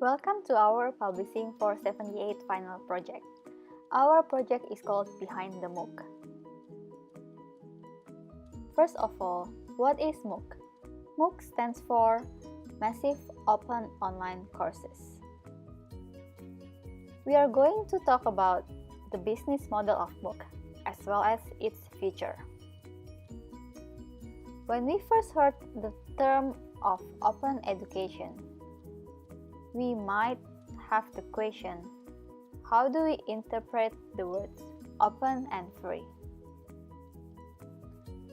Welcome to our Publishing 478 final project. Our project is called Behind the MOOC. First of all, what is MOOC? MOOC stands for Massive Open Online Courses. We are going to talk about the business model of MOOC as well as its future. When we first heard the term of open education, we might have the question, how do we interpret the words open and free?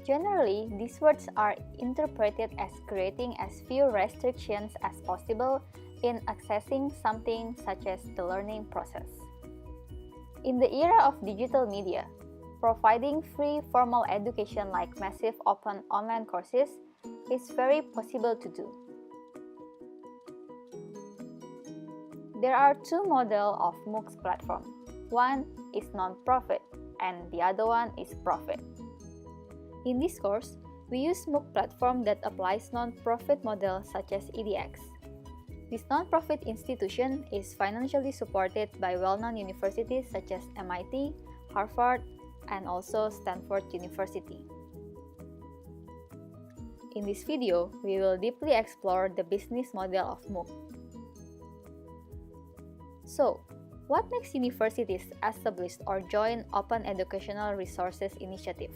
Generally, these words are interpreted as creating as few restrictions as possible in accessing something such as the learning process. In the era of digital media, providing free formal education like massive open online courses is very possible to do. There are two models of MOOC platform. One is non-profit and the other one is profit. In this course, we use MOOC platform that applies non-profit model such as EDX. This non-profit institution is financially supported by well-known universities such as MIT, Harvard, and also Stanford University. In this video, we will deeply explore the business model of MOOC. So, what makes universities establish or join Open Educational Resources Initiative?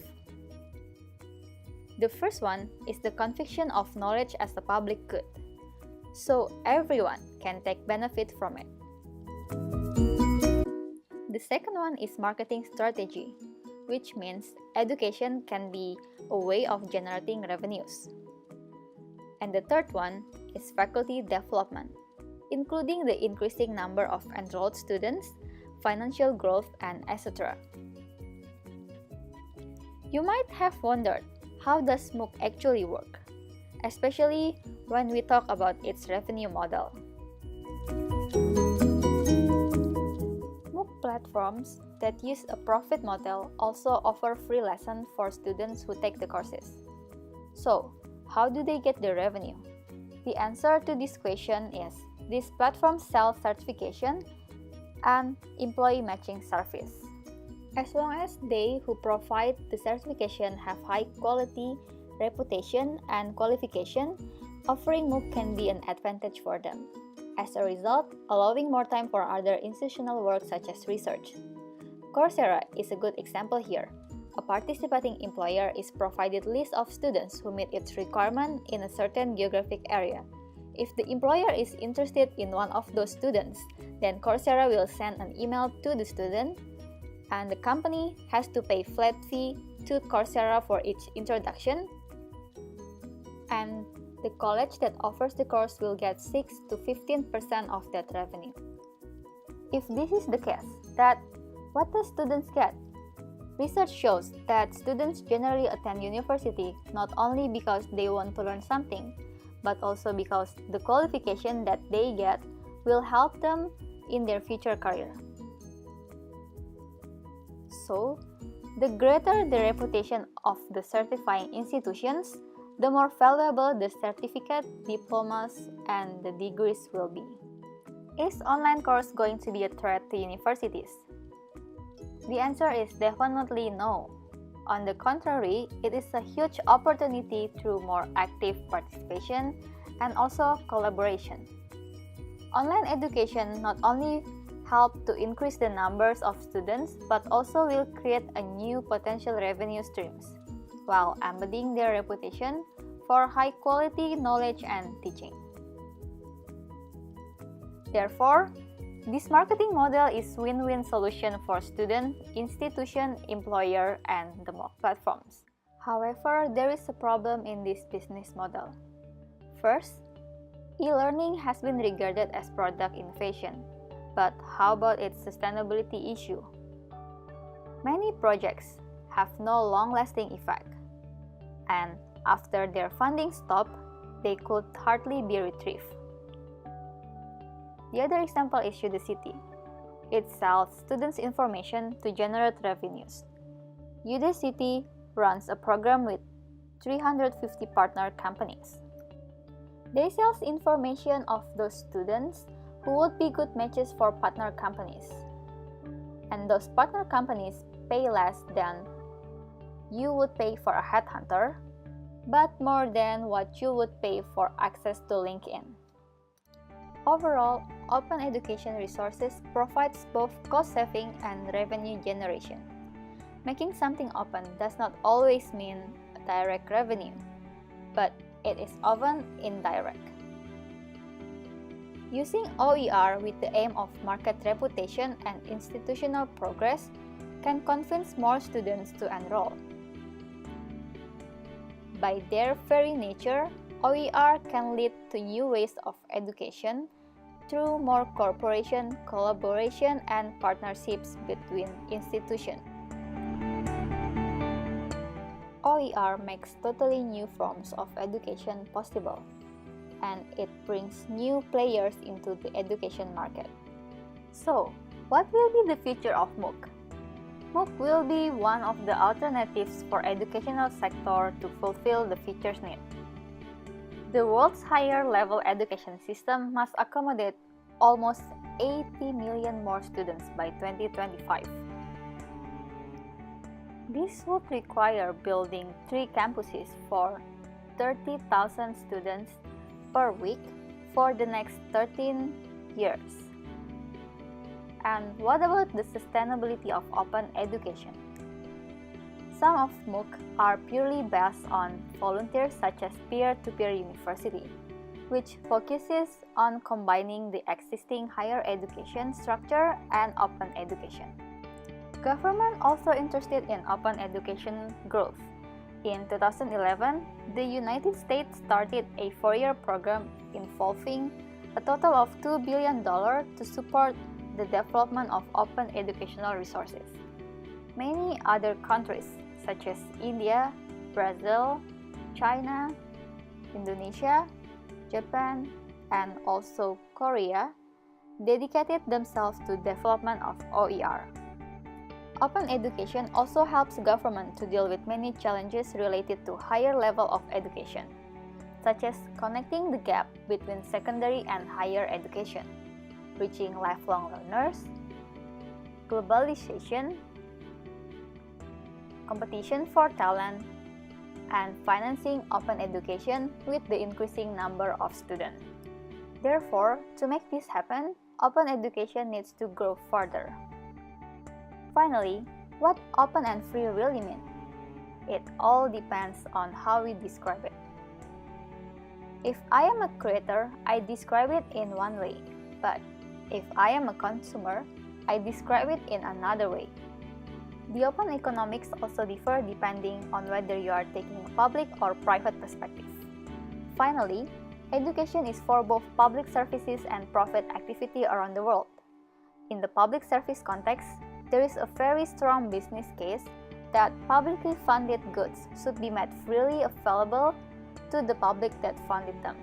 The first one is the conviction of knowledge as a public good, so everyone can take benefit from it. The second one is marketing strategy, which means education can be a way of generating revenues. And the third one is faculty development, including the increasing number of enrolled students, financial growth, and etc. You might have wondered, how does MOOC actually work, especially when we talk about its revenue model. MOOC platforms that use a profit model also offer free lessons for students who take the courses. So, how do they get the revenue? The answer to this question is these platforms sell certification and employee matching service. As long as they who provide the certification have high quality, reputation, and qualification, offering MOOC can be an advantage for them. As a result, allowing more time for other institutional work such as research. Coursera is a good example here. A participating employer is provided list of students who meet its requirement in a certain geographic area. If the employer is interested in one of those students, then Coursera will send an email to the student, and the company has to pay flat fee to Coursera for each introduction, and the college that offers the course will get 6 to 15% of that revenue. If this is the case, what do students get? Research shows that students generally attend university not only because they want to learn something, but also because the qualification that they get will help them in their future career. So, the greater the reputation of the certifying institutions, the more valuable the certificate, diplomas, and the degrees will be. Is online course going to be a threat to universities? The answer is definitely no. On the contrary, it is a huge opportunity through more active participation and also collaboration. Online education not only help to increase the numbers of students but also will create a new potential revenue streams while embedding their reputation for high quality knowledge and teaching. Therefore, this marketing model is win-win solution for student, institution, employer, and the MOOC platforms. However, there is a problem in this business model. First, e-learning has been regarded as product innovation, but how about its sustainability issue? Many projects have no long-lasting effect, and after their funding stop, they could hardly be retrieved. The other example is Udacity. It sells students' information to generate revenues. Udacity runs a program with 350 partner companies. They sell information of those students who would be good matches for partner companies. And those partner companies pay less than you would pay for a headhunter, but more than what you would pay for access to LinkedIn. Overall, open education resources provides both cost saving and revenue generation. Making something open does not always mean direct revenue, but it is often indirect. Using OER with the aim of market reputation and institutional progress can convince more students to enroll. By their very nature, OER can lead to new ways of education through more cooperation, collaboration, and partnerships between institutions. OER makes totally new forms of education possible, and it brings new players into the education market. So, what will be the future of MOOC? MOOC will be one of the alternatives for educational sector to fulfill the future's need. The world's higher level education system must accommodate almost 80 million more students by 2025. This would require building 3 campuses for 30,000 students per week for the next 13 years. And what about the sustainability of open education? Some of MOOC are purely based on volunteers such as peer-to-peer university, which focuses on combining the existing higher education structure and open education. Government also interested in open education growth. In 2011, the United States started a 4-year program involving a total of $2 billion to support the development of open educational resources. Many other countries, such as India, Brazil, China, Indonesia, Japan, and also Korea, dedicated themselves to development of OER. Open education also helps government to deal with many challenges related to higher level of education, such as connecting the gap between secondary and higher education, reaching lifelong learners, globalization, competition for talent, and financing open education with the increasing number of students. Therefore, to make this happen, open education needs to grow further. Finally, what open and free really mean? It all depends on how we describe it. If I am a creator, I describe it in one way, but if I am a consumer, I describe it in another way. The open economics also differ depending on whether you are taking a public or private perspective. Finally, education is for both public services and profit activity around the world. In the public service context, there is a very strong business case that publicly funded goods should be made freely available to the public that funded them.